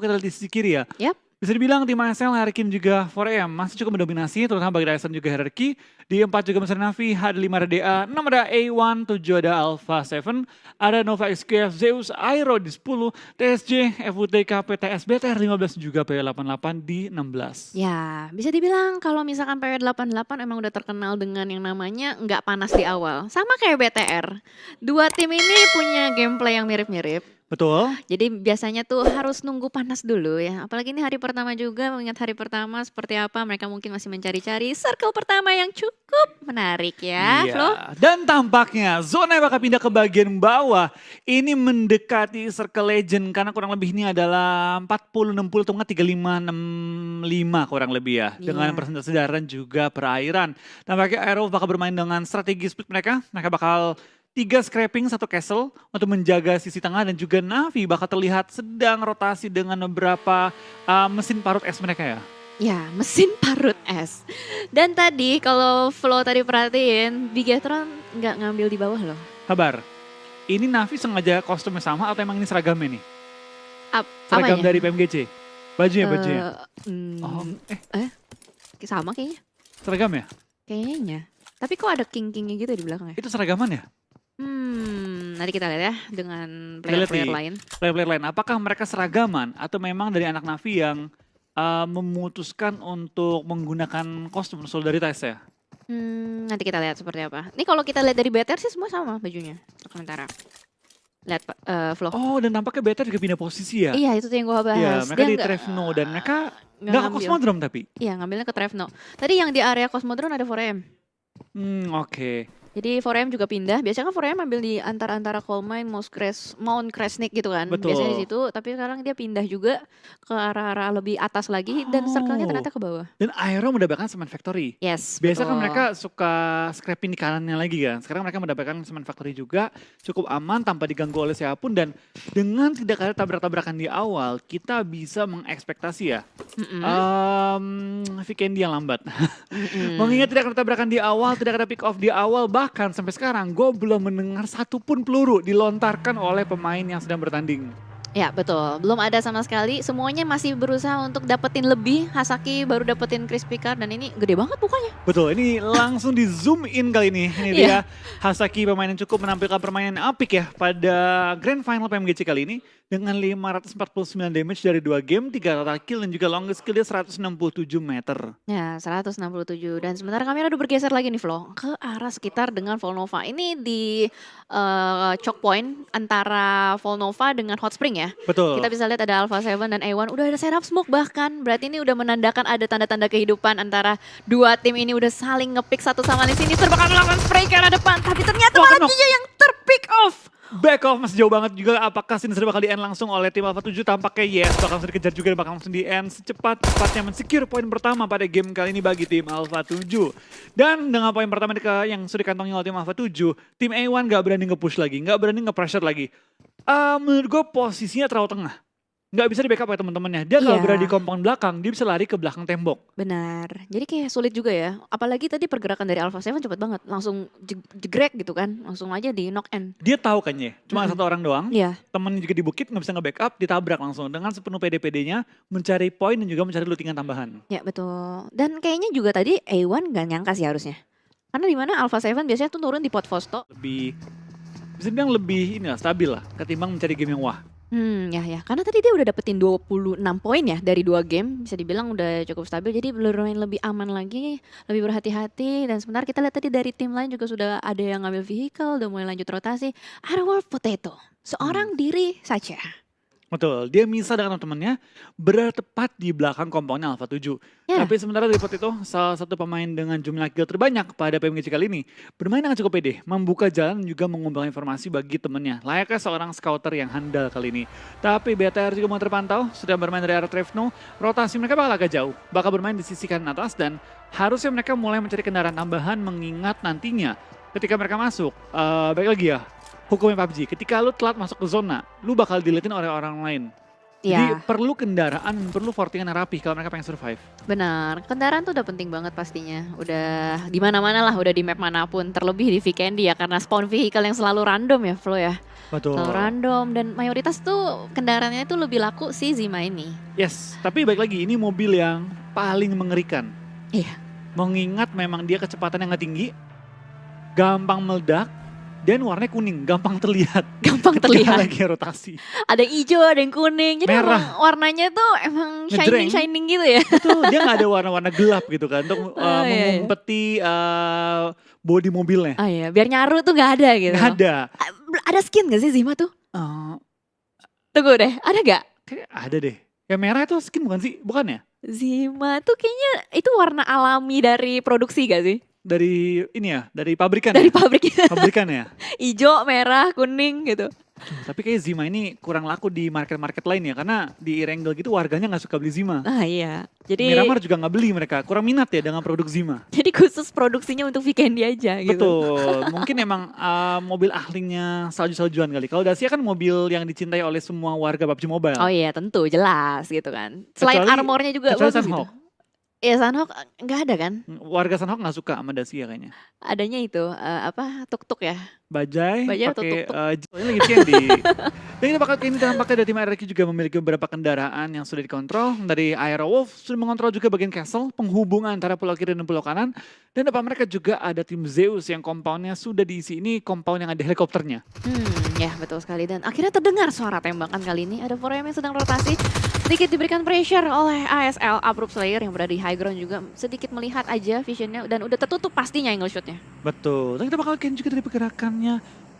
kita lihat di sisi kiri ya. Yap. Bisa dibilang tim ASL Hurricane juga 4AM masih cukup mendominasi, terutama bagi Ryzen juga Hierarchy. Di 4 juga Mr. Navi, ada 5 ada DA, 6 ada A1, 7 ada Alpha 7, ada Nova XQF, Zeus, Aero di 10, TSJ, FUTK, PTS, BTR 15 juga PW88 di 16. Ya, bisa dibilang kalau misalkan PW88 emang udah terkenal dengan yang namanya nggak panas di awal. Sama kayak BTR. Dua tim ini punya gameplay yang mirip-mirip. Betul. Jadi biasanya tuh harus nunggu panas dulu ya. Apalagi ini hari pertama juga, mengingat hari pertama seperti apa. Mereka mungkin masih mencari-cari circle pertama yang cukup menarik ya, Iya, Flo. dan tampaknya zona yang bakal pindah ke bagian bawah ini mendekati Circle Legend karena kurang lebih ini adalah 40-60 atau enggak 35-65 kurang lebih ya. Dengan Iya. persentase darat juga perairan. Tampaknya Aero bakal bermain dengan strategi split mereka. Mereka bakal 3 scraping, 1 castle untuk menjaga sisi tengah dan juga Navi bakal terlihat sedang rotasi dengan beberapa mesin parut es mereka ya. Ya, mesin parut es. Dan tadi kalau Flo tadi perhatiin, Bigetron nggak ngambil di bawah loh. Kabar, ini Navi sengaja kostumnya sama atau emang ini seragamnya nih? Apa Seragam ya? dari PMGC? Bajunya? Oh, Sama kayaknya. seragam ya? Kayaknya. Tapi kok ada king-kingnya gitu di belakangnya? Itu seragaman ya? Nanti kita lihat ya dengan Kita lihat player-player nih. lain. Player-player lain, apakah mereka seragaman atau memang dari anak Navi yang memutuskan untuk menggunakan kostum solidaritas ya? Nanti kita lihat seperti apa. Ini kalau kita lihat dari BTR sih semua sama bajunya. Sementara. Lihat Flo. Oh, dan tampaknya Beta juga pindah posisi ya? Iya, itu tuh yang gue bahas. Iya, mereka Dia di nggak- Trevno dan mereka nggak nggak ke ngambil. Cosmodrome tapi? Iya, ngambilnya ke Trevno. Tadi yang di area Cosmodrome ada 4M. Oke. Jadi 4M juga pindah. Biasanya kan 4M ambil di antara Coal Mine, Mount Kresnik gitu kan. Betul. Biasanya di situ. Tapi sekarang dia pindah juga ke arah-arah lebih atas lagi. Dan circle-nya ternyata ke bawah. Dan Aero mendapatkan Cement Factory. Yes, Biasa betul. kan mereka suka scrapping di kanannya lagi kan. Sekarang mereka mendapatkan Cement Factory juga cukup aman tanpa diganggu oleh siapapun. Dan dengan tidak ada tabrak-tabrakan di awal, kita bisa mengekspektasi ya. Vikendi yang lambat. Mengingat tidak ada tabrakan di awal, tidak ada pick off di awal, bahkan sampai sekarang gue belum mendengar satupun peluru dilontarkan oleh pemain yang sedang bertanding. Ya betul, belum ada sama sekali. Semuanya masih berusaha untuk dapetin lebih. Hasaki baru dapetin crispy car dan ini gede banget bukannya. Betul, ini langsung di zoom in kali ini. Ini dia Hasaki, pemain yang cukup menampilkan permainan apik ya pada Grand Final PMGC kali ini. Dengan 549 damage dari 2 game, 3 total kill dan juga longest kill dia 167 meter. Ya 167 dan sementara kamera udah bergeser lagi nih Flo ke arah sekitar dengan Volnova. Ini di choke point antara Volnova dengan Hot Spring ya. Betul. Kita bisa lihat ada Alpha 7 dan A1 udah ada setup smoke bahkan. Berarti ini udah menandakan ada tanda-tanda kehidupan antara dua tim ini udah saling ngepick satu sama lain. Sini bakal melakukan spray ke arah depan tapi ternyata malah dia yang terpick off. Back off masih jauh banget juga. Apakah Sinister bakal di-end langsung oleh tim Alpha 7? Tampaknya yes, bakal langsung dikejar juga dan bakal langsung di-end secepat-cepatnya men-secure poin pertama pada game kali ini bagi tim Alpha 7. Dan dengan poin pertama yang sudah dikantongi oleh tim Alpha 7, tim A1 gak berani nge-push lagi, gak berani nge-pressure lagi. Menurut gue posisinya terlalu tengah. Nggak bisa di backup ya teman-temannya. Dia kalau berada di compound belakang, dia bisa lari ke belakang tembok. Benar. Jadi kayak sulit juga ya. Apalagi tadi pergerakan dari Alpha 7 cepat banget. Langsung jegrek gitu kan. Langsung aja di knock end. Dia tahu kan ya, cuma satu orang doang. Iya. Temennya juga di bukit, nggak bisa nge-backup, ditabrak langsung. Dengan sepenuh PD-PD-nya, mencari poin dan juga mencari lootingan tambahan. Ya betul. Dan kayaknya juga tadi A1 nggak nyangka sih harusnya. Karena di mana Alpha 7 biasanya tuh turun di pot Fosto. Lebih, bisa bilang lebih stabil lah, ketimbang mencari game yang wah. Ya. Karena tadi dia udah dapetin 26 poin ya dari 2 game. Bisa dibilang udah cukup stabil. Jadi bermain lebih aman lagi, lebih berhati-hati. Dan sebentar kita lihat tadi dari tim lain juga sudah ada yang ngambil vehicle, udah mulai lanjut rotasi. Ada Wolf Potato, seorang diri saja. Betul, dia misah dengan temannya berada tepat di belakang komponen Alpha 7. Ya. Tapi sementara dari pot itu, salah satu pemain dengan jumlah kill terbanyak pada PMGC kali ini bermain dengan cukup pede, membuka jalan dan juga mengumbar informasi bagi temannya. Layaknya seorang scouter yang handal kali ini. Tapi BTR juga mau terpantau, sudah bermain dari arah Trevno, rotasi mereka bakal agak jauh. Bakal bermain di sisi kanan atas dan harusnya mereka mulai mencari kendaraan tambahan mengingat nantinya ketika mereka masuk, baik lagi ya, hukumnya PUBG, ketika lu telat masuk ke zona, lu bakal dilihatin oleh orang lain. Jadi Ya, perlu kendaraan, perlu fortingan yang rapih kalau mereka pengen survive. benar. Kendaraan tuh udah penting banget pastinya. Udah di mana-mana lah, udah di map manapun. Terlebih di Vikendi ya, karena spawn vehicle yang selalu random ya, Flo ya. Selalu Betul. random dan mayoritas tuh kendaraannya tuh lebih laku si Zima ini. Yes, tapi baik lagi ini mobil yang paling mengerikan. Iya. Mengingat memang dia kecepatan yang nggak tinggi, gampang meledak, dan warnanya kuning, gampang terlihat. Gampang Ketika terlihat. lagi rotasi. Ada yang hijau, ada yang kuning. Jadi Merah. emang warnanya tuh emang Ngejreng. shining gitu ya. Betul, dia nggak ada warna-warna gelap gitu kan untuk Oh, iya, iya. mengumpeti bodi mobilnya. Ah iya, biar nyaru tuh nggak ada gitu. Nggak ada. Ada skin gak sih Zima tuh? Eh, Tunggu deh, ada gak? kayak ada deh. Yang merah itu skin bukan sih? Bukan ya? Zima tuh kayaknya itu warna alami dari produksi gak sih? Dari ini ya, dari pabrikan Dari ya? pabriknya. Pabrikan ya? Ijo, merah, kuning gitu. Tapi kayak Zima ini kurang laku di market-market lain ya. Karena di Erangel gitu warganya nggak suka beli Zima. Ah iya. Jadi Miramar juga nggak beli mereka. Kurang minat ya dengan produk Zima. jadi khusus produksinya untuk Vikendi aja gitu. Betul. Mungkin emang mobil ahlinya salju-saljuan kali. Kalau Dacia kan mobil yang dicintai oleh semua warga PUBG Mobile. Oh iya, tentu jelas gitu kan. Selain Kecuali- armornya juga kecuali bagus gitu. Sunhawk. Iya, Sunhawk nggak ada kan? Warga Sunhawk nggak suka sama Dacia kayaknya. Adanya itu apa tuk-tuk ya. Bajai, Bajai atau pakai tuk-tuk? ini lagi candy. Dan kita bakal ini tampaknya dari tim RRQ juga memiliki beberapa kendaraan yang sudah dikontrol. Dari Aerowolf sudah mengontrol juga bagian castle, penghubung antara pulau kiri dan pulau kanan. Dan depan mereka juga ada tim Zeus yang compoundnya sudah diisi. Ini compound yang ada helikopternya. Ya betul sekali dan akhirnya terdengar suara tembakan kali ini. Ada 4M yang sedang rotasi, sedikit diberikan pressure oleh ASL Abrupt Slayer yang berada di high ground juga. Sedikit melihat aja visionnya dan udah tertutup pastinya angle shotnya. Betul. Dan kita bakal lihat juga dari pergerakannya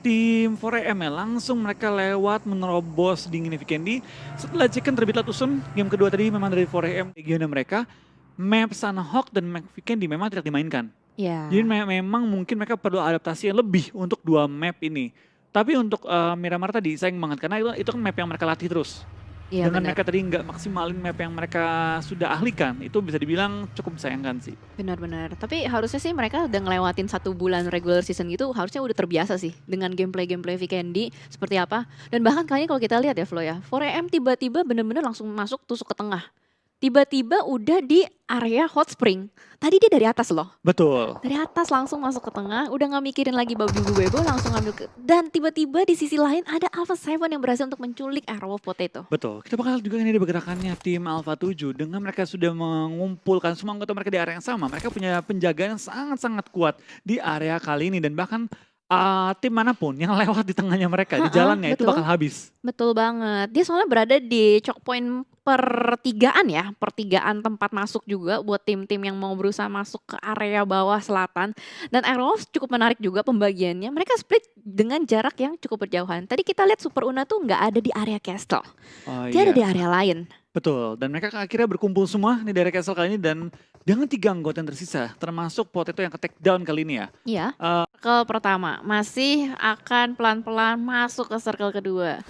tim 4AM ya. Langsung mereka lewat menerobos di Ngini Vikendi. Setelah Chicken terbit Latusun, game kedua tadi memang dari 4AM regionnya mereka. Map Sunhawk dan map Vikendi memang tidak dimainkan. Ya. Jadi memang mungkin mereka perlu adaptasi yang lebih untuk dua map ini. Tapi untuk Miramar tadi sayang banget karena itu kan map yang mereka latih terus. Iya Dengan benar. mereka tadi nggak maksimalin map yang mereka sudah ahlikan, itu bisa dibilang cukup disayangkan sih. Benar-benar. Tapi harusnya sih mereka udah ngelewatin 1 bulan regular season gitu, harusnya udah terbiasa sih dengan gameplay Vikendi seperti apa. Dan bahkan kayaknya kalau kita lihat ya Flo ya, 4AM tiba-tiba bener-bener langsung masuk tusuk ke tengah. Tiba-tiba udah di area hot spring. Tadi dia dari atas loh. Betul. Dari atas langsung masuk ke tengah, udah nggak mikirin lagi babi bebo, langsung ngambil ke... Dan tiba-tiba di sisi lain ada Alpha 7 yang berhasil untuk menculik Airwolf Potato. Betul. Kita bakal juga ini di pergerakannya tim Alpha 7 dengan mereka sudah mengumpulkan semua anggota mereka di area yang sama. Mereka punya penjagaan yang sangat-sangat kuat di area kali ini dan bahkan tim manapun yang lewat di tengahnya mereka di jalannya itu betul. bakal habis. Betul banget. Dia soalnya berada di choke point pertigaan ya, pertigaan tempat masuk juga buat tim-tim yang mau berusaha masuk ke area bawah selatan. Dan Airwolf cukup menarik juga pembagiannya. Mereka split dengan jarak yang cukup berjauhan. Tadi kita lihat Super Una tuh nggak ada di area castle. Oh, Dia ada iya. di area lain. Betul. Dan mereka akhirnya berkumpul semua di daerah castle kali ini dan dengan 3 anggota yang tersisa termasuk Potato yang ke take down kali ini ya. Iya. Circle pertama masih akan pelan-pelan masuk ke circle kedua.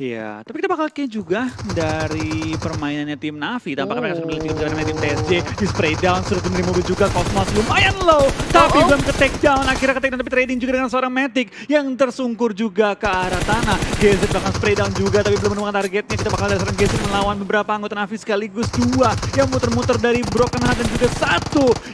Iya, tapi kita bakal kayak juga dari permainannya tim Navi. Tampaknya mereka sudah memiliki kejuaraan tim TSJ di spray down, sudah menerima mobil juga. Cosmos lumayan low, tapi belum ke take down. Akhirnya ke take down, tapi trading juga dengan seorang Matic yang tersungkur juga ke arah tanah. GZ bakal spray down juga, tapi belum menemukan targetnya. Kita bakal lihat seorang GZ melawan beberapa anggota Navi sekaligus 2 yang muter-muter dari Broken Heart dan juga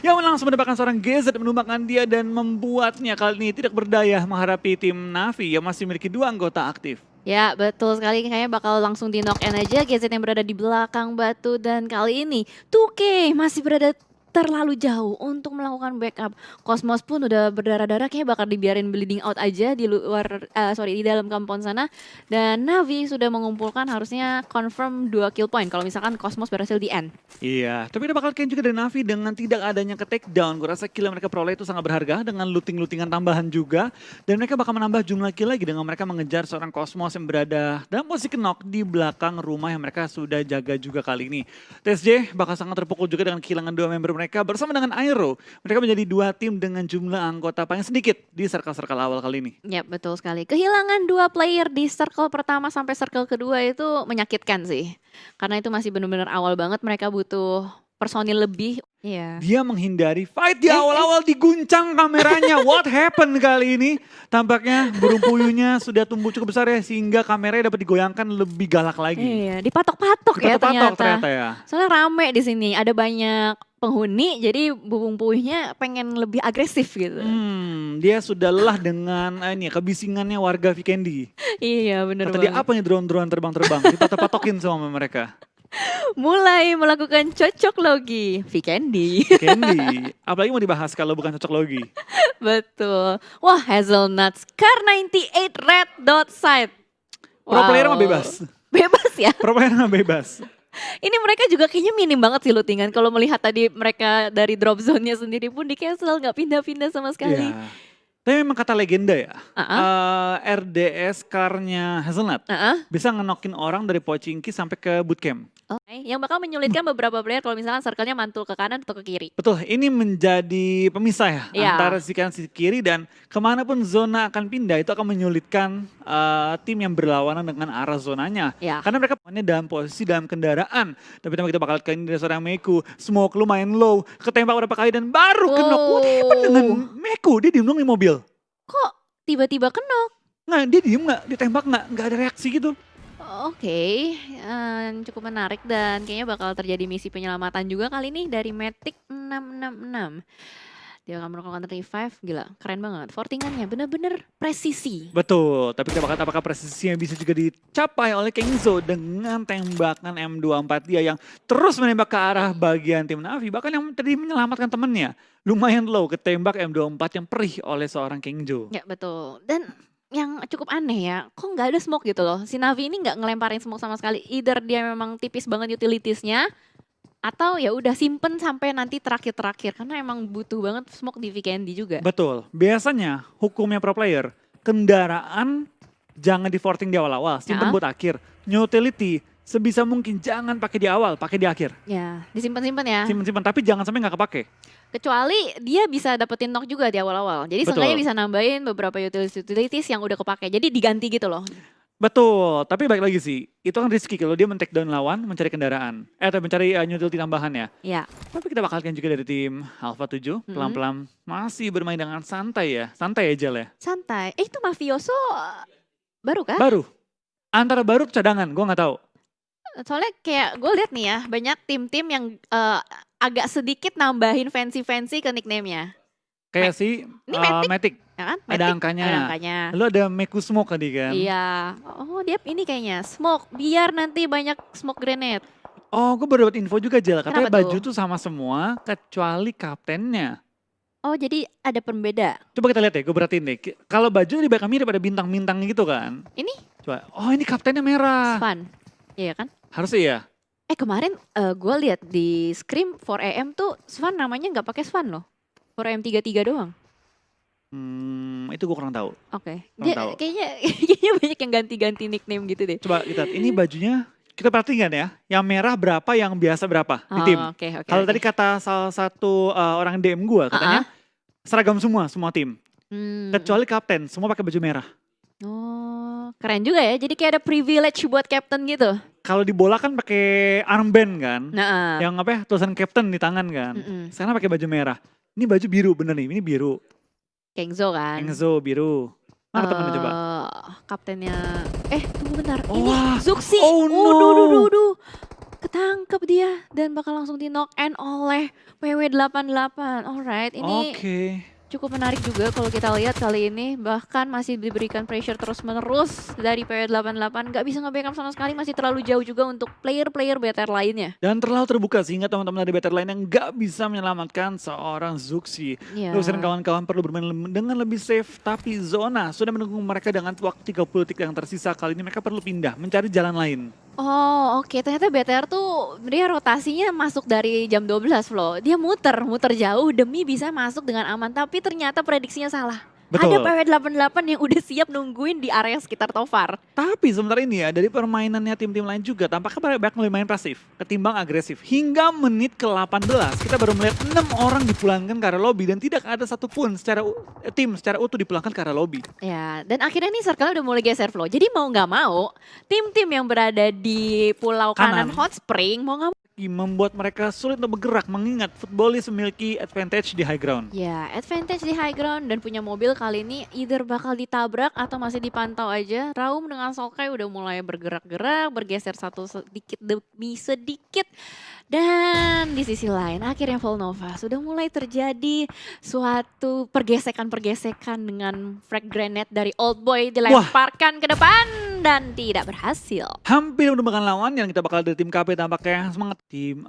1 yang langsung mendapatkan seorang GZ menumbangkan dia dan membuatnya kali ini tidak berdaya menghadapi tim Navi yang masih memiliki 2 anggota aktif. Ya betul sekali, kayaknya bakal langsung di knock in aja GZ yang berada di belakang batu. Dan kali ini 2K masih berada terlalu jauh untuk melakukan backup. Cosmos pun udah berdarah-darah, kayaknya bakal dibiarin bleeding out aja di luar, di dalam compound sana. Dan Navi sudah mengumpulkan harusnya confirm 2 kill point kalau misalkan Cosmos berhasil di end. Iya, tapi kita bakal kayak juga dari Navi dengan tidak adanya ke take down. Gue rasa kill yang mereka peroleh itu sangat berharga dengan looting-lootingan tambahan juga. Dan mereka bakal menambah jumlah kill lagi dengan mereka mengejar seorang Cosmos yang berada dalam posisi knock di belakang rumah yang mereka sudah jaga juga kali ini. TSJ bakal sangat terpukul juga dengan kehilangan 2 member mereka bersama dengan Aero. Mereka menjadi 2 tim dengan jumlah anggota paling sedikit di circle-circle awal kali ini. Ya betul sekali. Kehilangan 2 player di circle pertama sampai circle kedua itu menyakitkan sih. Karena itu masih benar-benar awal banget, mereka butuh personil lebih. Iya. Dia menghindari fight di awal-awal, diguncang kameranya. What happened kali ini? Tampaknya burung puyuhnya sudah tumbuh cukup besar ya, sehingga kameranya dapat digoyangkan lebih galak lagi. Iya, dipatok-patok ya Dipatok-patok ternyata. ternyata ya. Soalnya rame di sini, ada banyak penghuni, jadi burung puyuhnya pengen lebih agresif gitu. Dia sudah lelah dengan kebisingannya warga Vikendi. Iya, bener Kata dia, banget. apa nih drone-drone terbang-terbang? Dipatok-patokin sama mereka. Mulai melakukan cocok logi Vikendi. Vikendi, apalagi mau dibahas kalau bukan cocok logi. Betul. Wah, Hazelnuts Car 98 Red Dot Sight. Pro player mah bebas. Bebas ya. Pro player mah bebas. Ini mereka juga kayaknya minim banget sih lootingan. Kalau melihat tadi mereka dari drop zone-nya sendiri pun di cancel, nggak pindah-pindah sama sekali. Iya. Tapi memang kata legenda ya, Uh-uh. RDS car-nya Hazelnut Uh-uh. bisa ngenokin orang dari Pochinki sampai ke bootcamp. Oke, yang bakal menyulitkan beberapa player kalau misalnya circle-nya mantul ke kanan atau ke kiri. Betul, ini menjadi pemisah ya Iya. antara si kanan si kiri, dan kemanapun zona akan pindah itu akan menyulitkan tim yang berlawanan dengan arah zonanya. Ya. Karena mereka mainnya dalam posisi dalam kendaraan. Tapi nama kita bakal kali ini dari seorang Meku, smoke lumayan low, ketembak beberapa kali dan baru kenok. What happened dengan Meku? Dia diem dong di mobil. Kok tiba-tiba kenok? Nggak, dia diem nggak, ditembak nggak ada reaksi gitu. Oke, cukup menarik dan kayaknya bakal terjadi misi penyelamatan juga kali ini dari Matic 666. Dia akan melakukan revive, gila keren banget. Fortingannya bener-bener presisi. Betul, tapi kita bakal apakah presisinya bisa juga dicapai oleh Kengzo dengan tembakan M24 dia yang terus menembak ke arah bagian tim Navi. Bahkan yang tadi menyelamatkan temennya, lumayan low ketembak M24 yang perih oleh seorang Kengzo. Ya betul, dan yang cukup aneh ya, kok nggak ada smoke gitu loh. Si Navi ini nggak ngelemparin smoke sama sekali. Either dia memang tipis banget utilitiesnya, atau ya udah simpen sampai nanti terakhir-terakhir. Karena emang butuh banget smoke di Vikendi juga. Betul, biasanya hukumnya pro player, kendaraan jangan di forting di awal-awal, simpen Ya. buat akhir. Utility sebisa mungkin jangan pakai di awal, pakai di akhir. Ya, disimpan-simpan ya. Simpen-simpen, tapi jangan sampai nggak kepake. Kecuali dia bisa dapetin knock juga di awal-awal. Jadi Betul. seenggaknya bisa nambahin beberapa utilities yang udah kepake. Jadi diganti gitu loh. Betul, tapi balik lagi sih, itu kan risky kalau dia men-take down lawan, mencari kendaraan. Atau mencari utility tambahan ya. Ya. Tapi kita bakalkan juga dari tim Alpha 7, pelan-pelan masih bermain dengan santai ya. Santai aja lah. Santai. Itu Mafioso baru kan? Baru. Antara baru atau cadangan, gue nggak tahu. Soalnya kayak gue lihat nih ya, banyak tim-tim yang agak sedikit nambahin fancy-fancy ke nickname-nya. Kayak si Ini Matic. Matic, Ya kan? ada Matic, angkanya. Ada angkanya. Lalu ada Meku Smoke tadi kan. Iya. Oh dia ini kayaknya smoke. Biar nanti banyak smoke grenade. Oh, gue baru dapat info juga Jel. Katanya Kenapa baju tuh? tuh sama semua kecuali kaptennya. Oh jadi ada pembeda. Coba kita lihat ya, gue perhatiin deh. Kalau baju di belakang mirip ada bintang-bintang gitu kan. Ini Coba, oh ini kaptennya merah. Svan. Iya kan? Harusnya ya. Kemarin gue lihat di Scream 4AM tuh Svan namanya nggak pakai Svan loh. 4AM 33 doang. Itu gue kurang tahu. Oke. Kurang Dia tahu. kayaknya banyak yang ganti-ganti nickname gitu deh. Coba kita lihat, ini bajunya kita perhatikan ya. Yang merah berapa, yang biasa berapa di tim. Oke. Kalau tadi kata salah satu orang DM gue, katanya seragam semua tim. Kecuali kapten, semua pakai baju merah. Oh, keren juga ya. Jadi kayak ada privilege buat captain gitu. Kalau di bola kan pakai armband kan. Nah, Yang apa ya, tulisan captain di tangan kan. mm-mm. Sekarang pakai baju merah. Ini baju biru bener nih, ini biru. Kengzo kan. Enzo biru. Mana temennya coba? Kaptennya. Tunggu bentar. Oh, Ini wah. Zuxi. Oh, no. Duh. Ketangkep dia dan bakal langsung di knock end oleh PW88. Alright, ini Oke. cukup menarik juga kalau kita lihat kali ini. Bahkan masih diberikan pressure terus-menerus dari PW88. Gak bisa nge-backup sama sekali, masih terlalu jauh juga untuk player-player BTR lainnya. Dan terlalu terbuka sehingga teman-teman dari better lain yang gak bisa menyelamatkan seorang Zuxi. Iya. Terus dan kawan-kawan perlu bermain dengan lebih safe. Tapi zona sudah menunggu mereka dengan waktu 30 detik yang tersisa. Kali ini mereka perlu pindah, mencari jalan lain. Oh oke, ternyata BTR tuh dia rotasinya masuk dari jam 12 Flo. Dia muter jauh demi bisa masuk dengan aman. Tapi ternyata prediksinya salah. Betul. Ada PW88 yang udah siap nungguin di area sekitar Tofar. Tapi sementara ini ya, dari permainannya tim-tim lain juga tampaknya banyak lumayan pasif ketimbang agresif. Hingga menit ke-18 kita baru melihat 6 orang dipulangkan ke arah lobby dan tidak ada satupun tim secara utuh dipulangkan ke arah lobby. Ya, dan akhirnya nih circle udah mulai geser Flo. Jadi mau nggak mau, tim-tim yang berada di pulau kanan Kanan. Hot Spring mau nggak mau RRQ membuat mereka sulit untuk bergerak mengingat Footballis memiliki advantage di high ground. Ya, advantage di high ground dan punya mobil kali ini either bakal ditabrak atau masih dipantau aja. Raum dengan Sokai udah mulai bergerak-gerak, bergeser satu sedikit demi sedikit. Dan di sisi lain akhirnya Volnova sudah mulai terjadi suatu pergesekan-pergesekan dengan frag grenade dari Old Boy dilemparkan ke depan dan tidak berhasil. Hampir menemukan lawan yang kita bakal dari tim KP tampaknya semangat tim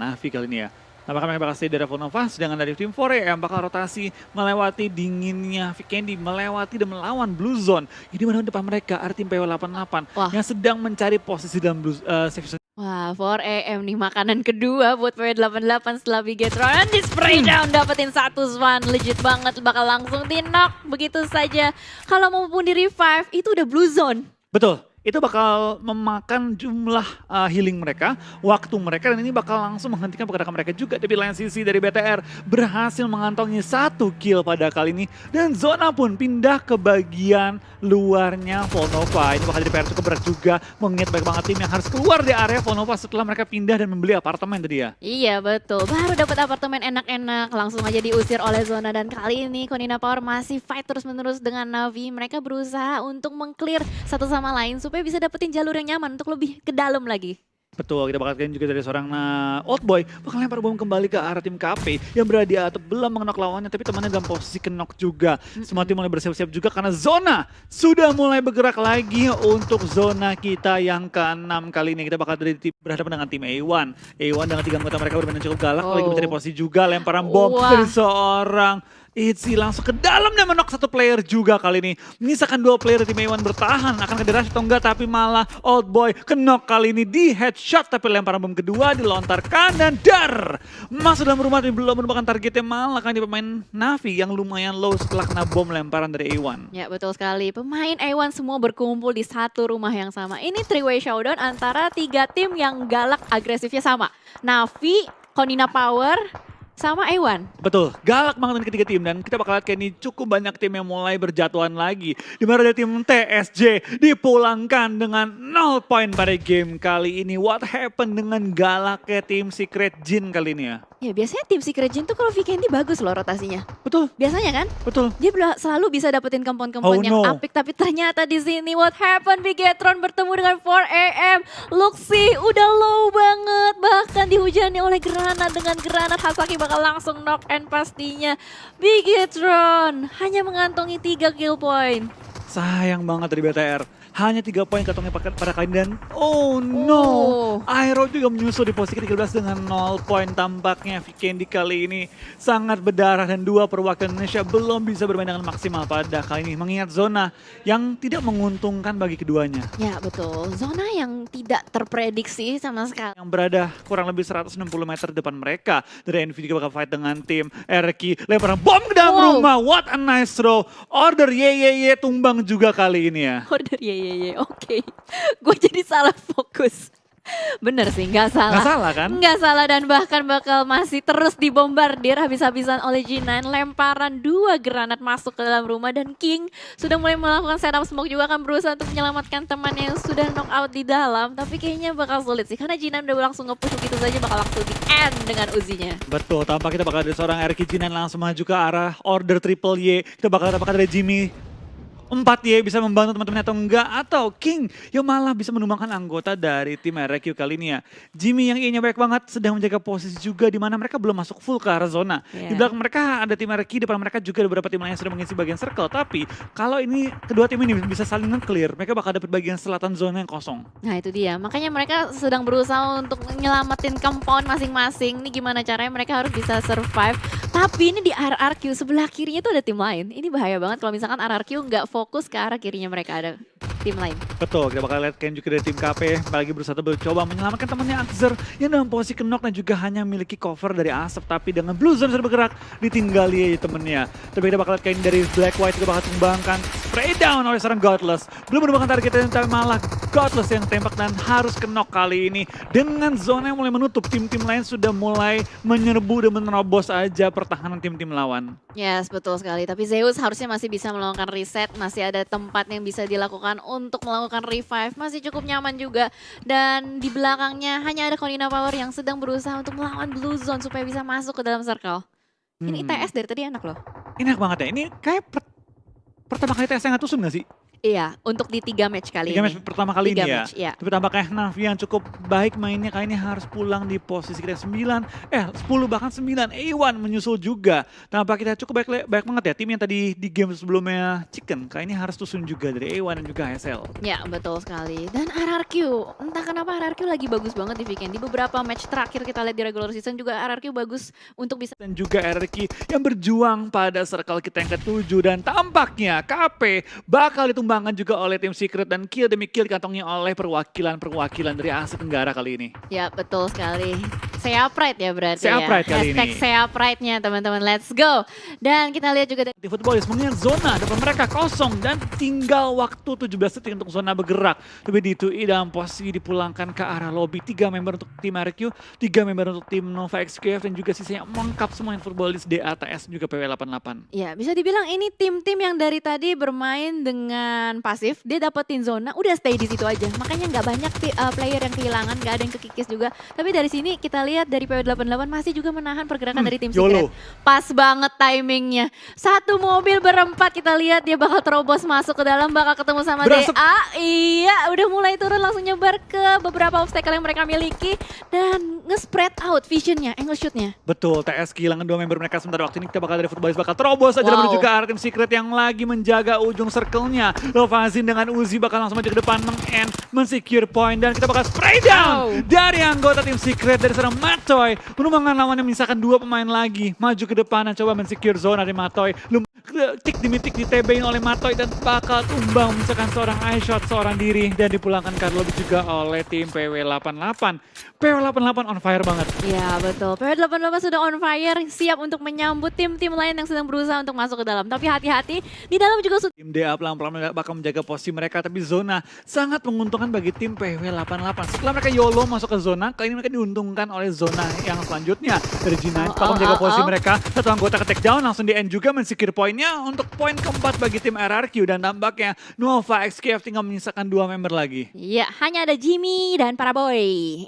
Navi kali ini ya. Tampaknya mereka bakal stay dari Volnova, sedangkan dari tim 4AM bakal rotasi melewati dinginnya Vikendi, melewati dan melawan Blue Zone. Ini mana depan mereka ada tim PW88 Wah. yang sedang mencari posisi dalam safe zone. Wah, 4AM nih makanan kedua buat PW88 setelah Bigetron. Di spray down dapetin satu Swan. Legit banget bakal langsung di knock begitu saja. Kalau maupun di revive itu udah Blue Zone. Betul, itu bakal memakan jumlah healing mereka, waktu mereka, dan ini bakal langsung menghentikan pergerakan mereka juga. Tapi lain sisi dari BTR berhasil mengantongi 1 kill pada kali ini. Dan zona pun pindah ke bagian luarnya Volnova. Ini bakal jadi PR cukup berat juga, mengingat banyak banget tim yang harus keluar dari area Volnova setelah mereka pindah dan membeli apartemen tadi ya. Iya betul, baru dapat apartemen enak-enak, langsung aja diusir oleh zona. Dan kali ini Konina Power masih fight terus-menerus dengan Navi. Mereka berusaha untuk meng-clear satu sama lain supaya bisa dapetin jalur yang nyaman untuk lebih ke dalam lagi. Betul, kita bakal lihat juga dari seorang Old Boy bakal lempar bom kembali ke arah tim KP yang berada di atap, belum mengenok lawannya tapi temannya dalam posisi kenok juga. Semua tim mulai bersiap-siap juga karena zona sudah mulai bergerak lagi untuk zona kita yang ke-6 kali ini. Kita bakal berhadapan dengan tim A1. A1 dengan 3 anggota mereka bermain cukup galak, lagi mencari posisi juga, lemparan bom dari seorang Itzy langsung ke dalam dan menok 1 player juga kali ini. Menyisakan 2 player dari tim A1 bertahan. Akan ke rush atau enggak, tapi malah Old Boy kenok kali ini di headshot. Tapi lemparan bom kedua dilontarkan dan dar. Masuk dalam rumah tapi belum menemukan targetnya, malah kan di pemain Navi yang lumayan low setelah kena bom lemparan dari A1. Ya betul sekali, pemain A1 semua berkumpul di satu rumah yang sama. Ini 3-way showdown antara 3 tim yang galak agresifnya sama. Navi, Konina Power, sama A1. Betul, galak banget ini ketiga tim dan kita bakal lihat kayak ini cukup banyak tim yang mulai berjatuhan lagi. Di mana ada tim TSJ dipulangkan dengan 0 poin pada game kali ini. What happened dengan galaknya tim Secret Jin kali ini ya? Ya biasanya tim Secret Jin tuh kalau Vikendi bagus loh rotasinya. Betul, Biasanya kan? betul. Dia selalu bisa dapetin kompon-kompon yang apik, tapi ternyata di sini what happened? Bigetron bertemu dengan 4AM. Luxi udah low banget, bahkan dihujani oleh granat. Dengan granat Hasaki bakal langsung knock and pastinya. Bigetron hanya mengantongi 3 kill point. Sayang banget dari BTR. Hanya 3 poin kantongnya pada kali ini dan oh no. Aero juga menyusul di posisi ke-13 dengan 0 poin tampaknya. Vikendi kali ini sangat berdarah dan 2 perwakilan Indonesia belum bisa bermain dengan maksimal pada kali ini. Mengingat zona yang tidak menguntungkan bagi keduanya. Ya betul, zona yang tidak terprediksi sama sekali. Yang berada kurang lebih 160 meter depan mereka. Dari NV juga bakal fight dengan tim RQ. Lemparan bom ke dalam rumah. What a nice throw. Order ye tumbang juga kali ini ya. Order ye. Oke. Gue jadi salah fokus. Bener sih, nggak salah. Nggak salah kan? Nggak salah dan bahkan bakal masih terus dibombardir habis-habisan oleh G9. Lemparan 2 granat masuk ke dalam rumah dan King sudah mulai melakukan setup smoke juga, akan berusaha untuk menyelamatkan temannya yang sudah knock out di dalam. Tapi kayaknya bakal sulit sih karena G9 udah langsung nge-push begitu saja, bakal langsung di end dengan Uzinya. Betul, tampak kita bakal ada seorang RQ G9 langsung maju ke arah order triple Y. Kita bakal dapatkan dari Jimmy 4Y bisa membantu teman-teman atau enggak, atau King yang malah bisa menumbangkan anggota dari tim RQ kali ini ya. Jimmy yang I-nya baik banget sedang menjaga posisi juga di mana mereka belum masuk full ke arah zona. Di belakang mereka ada tim RQ, di depan mereka juga ada beberapa tim lain yang sudah mengisi bagian circle. Tapi kalau ini kedua tim ini bisa saling nge-clear, mereka bakal dapat bagian selatan zona yang kosong. Nah itu dia, makanya mereka sedang berusaha untuk nyelamatin compound masing-masing. Ini gimana caranya mereka harus bisa survive. Tapi ini di RRQ sebelah kirinya tuh ada tim lain. Ini bahaya banget kalau misalkan RRQ nggak fokus ke arah kirinya mereka, ada tim lain. Betul, kita bakal lihat Ken juga dari tim KP apalagi berusaha mencoba menyelamatkan temannya Axer yang dalam posisi kenok dan juga hanya memiliki cover dari asap, tapi dengan Blue Zone sudah bergerak ditinggali temennya. Tapi kita bakal lihat Ken dari Black White juga bakal tumbangkan spray down oleh seorang Godless. Belum menemukan targetnya tapi malah Godless yang tembak dan harus kenok kali ini. Dengan zona yang mulai menutup, tim-tim lain sudah mulai menyerbu dan menerobos aja pertahanan tim-tim lawan. Yes, betul sekali. Tapi Zeus harusnya masih bisa melakukan reset, masih ada tempat yang bisa dilakukan kan untuk melakukan revive. Masih cukup nyaman juga. Dan di belakangnya hanya ada Konina Power yang sedang berusaha untuk melawan Blue Zone supaya bisa masuk ke dalam circle. Ini ITS dari tadi enak loh. Enak banget ya, ini kayak pertama kali TS yang ngatusun gak sih? Iya, untuk di 3 match kali 3 ini. match pertama kali 3 ini ya. match, iya. Tapi tampaknya Navi yang cukup baik mainnya kali ini harus pulang di posisi kita 10 bahkan 9. A1 menyusul juga. Tampak kita cukup baik banget ya. Tim yang tadi di game sebelumnya Chicken kali ini harus tusun juga dari A1 dan juga HSL. Ya, betul sekali. Dan RRQ, entah kenapa RRQ lagi bagus banget di weekend. Di beberapa match terakhir kita lihat di regular season juga RRQ bagus untuk bisa. Dan juga RRQ yang berjuang pada circle kita yang ke-7. Dan tampaknya KP bakal ditumbangkan juga oleh tim Secret dan kill demi kill dikantongnya oleh perwakilan dari Asia Tenggara kali ini. Ya, betul sekali. Sea Pride ya berarti Sea ya. Pride kali Hashtag ini. Sea Pride-nya teman-teman, let's go. Dan kita lihat juga Tim Footballers mengingat zona depan mereka kosong dan tinggal waktu 17 detik untuk zona bergerak. Tapi di 2i dalam posisi dipulangkan ke arah lobby. 3 member untuk tim RQ, 3 member untuk tim Nova XQF dan juga sisanya lengkap semua yang Footballers, DATS juga PW88. ya bisa dibilang ini tim-tim yang dari tadi bermain dengan pasif, dia dapetin zona, udah stay di situ aja. Makanya nggak banyak player yang kehilangan, nggak ada yang kekikis juga. Tapi dari sini kita lihat dari PW88 masih juga menahan pergerakan dari tim YOLO. Secret. Pas banget timingnya. Satu mobil berempat kita lihat dia bakal terobos masuk ke dalam, bakal ketemu sama Berasap. DA. Iya, udah mulai turun langsung nyebar ke beberapa obstacle yang mereka miliki dan nge-spread out visionnya, angle shootnya. Betul, TS kehilangan 2 member mereka sementara waktu ini kita bakal dari Footballers bakal terobos aja Wow. menuju ke arah tim Secret yang lagi menjaga ujung circle-nya. Lovazin dengan Uzi bakal langsung maju ke depan meng-end, men-secure point dan kita bakal spray down Wow. dari anggota tim Secret dari seorang Matoy. Menumbangkan lawannya menyisakan 2 pemain lagi. Maju ke depan dan coba men-secure zona dari Matoy. Tik demi tik ditebein oleh Matoy dan bakal tumbang misalkan seorang iShot seorang diri dan dipulangkan ke lobby juga oleh tim PW88. PW88 on fire banget. Ya betul, PW88 sudah on fire, siap untuk menyambut tim-tim lain yang sedang berusaha untuk masuk ke dalam. Tapi hati-hati, di dalam juga sudah. Tim DA pelan-pelan bakal menjaga posisi mereka tapi zona sangat menguntungkan bagi tim PW88. Setelah mereka YOLO masuk ke zona, kali ini mereka diuntungkan oleh zona yang selanjutnya. Dari G9 bakal menjaga posisi mereka. Satu anggota ke take down langsung di end juga men-secure poinnya untuk poin keempat bagi tim RRQ. Dan tampaknya Nova XQF tinggal menyisakan 2 member lagi. Ya, hanya ada Jimmy dan para boy.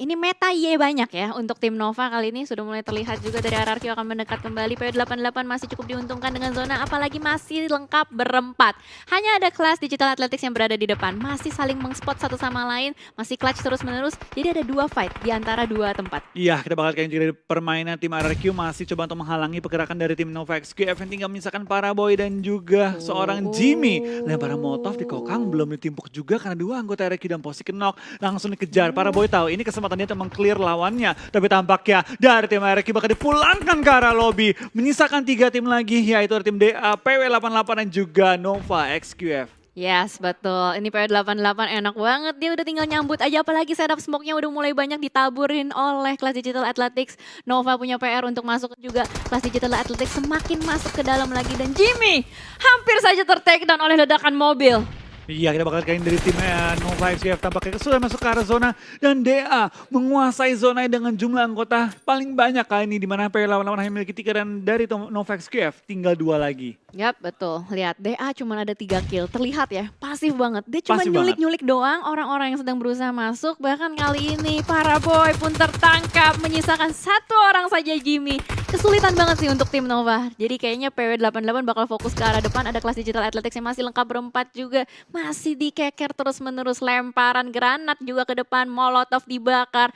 Ini meta Y banyak ya untuk tim Nova kali ini. Sudah mulai terlihat juga dari RRQ akan mendekat kembali. PW88 masih cukup diuntungkan dengan zona, apalagi masih lengkap berempat. Hanya ada kelas Digital Athletics yang berada di depan. Masih saling mengspot satu sama lain, masih clutch terus-menerus. Jadi ada 2 fight di antara 2 tempat. Iya, kita bakal kayak juga dari permainan tim RRQ masih coba untuk menghalangi pergerakan dari tim Nova XQF yang tinggal menyisakan para boy dan juga seorang Jimmy. Lempar Molotov di kokang belum ditimpuk juga karena 2 anggota RRQ dan posisi kenok langsung dikejar. Para boy tahu ini kesempatan dia untuk meng-clear lawannya, tapi tampaknya dari tim RRQ bakal dipulangkan ke arah lobby. Menyisakan 3 tim lagi yaitu tim DA, PW88 dan juga Nova XQF. Yes, betul. Ini PW88 enak banget. Dia udah tinggal nyambut aja, apalagi setup smoke-nya udah mulai banyak ditaburin oleh kelas Digital Athletics. Nova punya PR untuk masuk juga. Kelas Digital Athletics semakin masuk ke dalam lagi. Dan Jimmy hampir saja ter-take down oleh ledakan mobil. Iya, kita bakal kain dari tim Nova XQF tampaknya sudah masuk ke arah zona dan DA menguasai zona dengan jumlah anggota paling banyak kali ini di mana PW88 hanya memiliki 3 dan dari Nova XQF tinggal 2 lagi. Yap, betul. Lihat, DA cuma ada 3 kill. Terlihat ya, pasif banget. Dia cuma Pasif nyulik-nyulik doang orang-orang yang sedang berusaha masuk. Bahkan kali ini para boy pun tertangkap, menyisakan 1 orang saja Jimmy. Kesulitan banget sih untuk tim Nova. Jadi kayaknya PW88 bakal fokus ke arah depan. Ada kelas Digital Athletics yang masih lengkap berempat juga. Masih dikeker terus-menerus, lemparan granat juga ke depan. Molotov dibakar.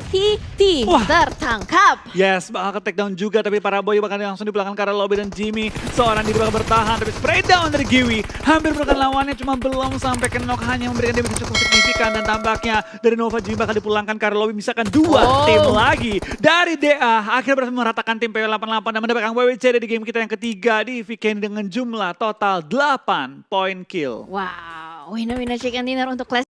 TT Wah. tertangkap. Yes, bakal ke take down juga tapi para boy bakal langsung dipulangkan ke arah lobby dan Jimmy seorang diri bakal bertahan tapi spray down dari Giwi. Hampir menekan lawannya cuma belum sampai ke knock, hanya memberikan damage cukup signifikan dan tampaknya dari Nova Jimmy bakal dipulangkan ke arah lobby misalkan 2 tim lagi. Dari DA akhirnya berhasil meratakan tim PW88 dan mendapatkan WWC di game kita yang ketiga di weekend dengan jumlah total 8 poin kill. Wow, winner chicken dinner untuk kelas